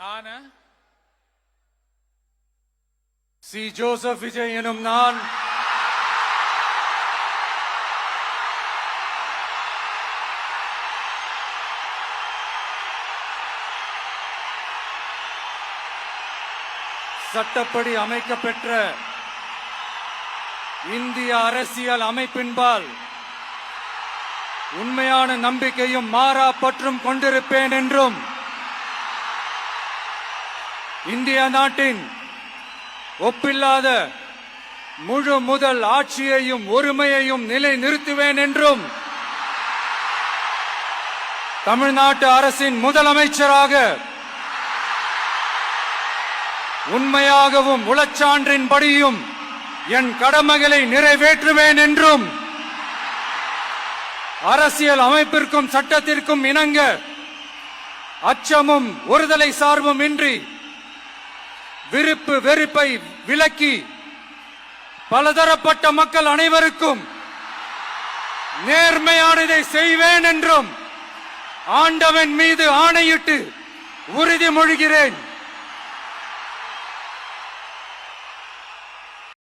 ஆன C. Joseph Vijay எனும் நான் சட்டப்படி அமைக்கப்பெற்ற இந்திய அரசியல் அமைப்பின்பால் உண்மையான நம்பிக்கையும் மாறா பற்றும் கொண்டிருப்பேன் என்றும் இந்திய நாட்டின் ஒப்பில்லாத முழு முதல் ஆட்சியையும் ஒருமையையும் நிலை நிறுத்துவேன் என்றும் தமிழ்நாட்டு அரசின் முதலமைச்சராக உண்மையாகவும் உளச்சான்றின்படியும் என் கடமைகளை நிறைவேற்றுவேன் என்றும் அரசியல் அமைப்பிற்கும் சட்டத்திற்கும் இணங்க அச்சமும் ஒருதலை சார்பும் இன்றி விருப்பு வெறுப்பை விலக்கி பலதரப்பட்ட மக்கள் அனைவருக்கும் நேர்மையானதை செய்வேன் என்றும் ஆண்டவன் மீது ஆணையிட்டு உறுதிமொழிகிறேன்.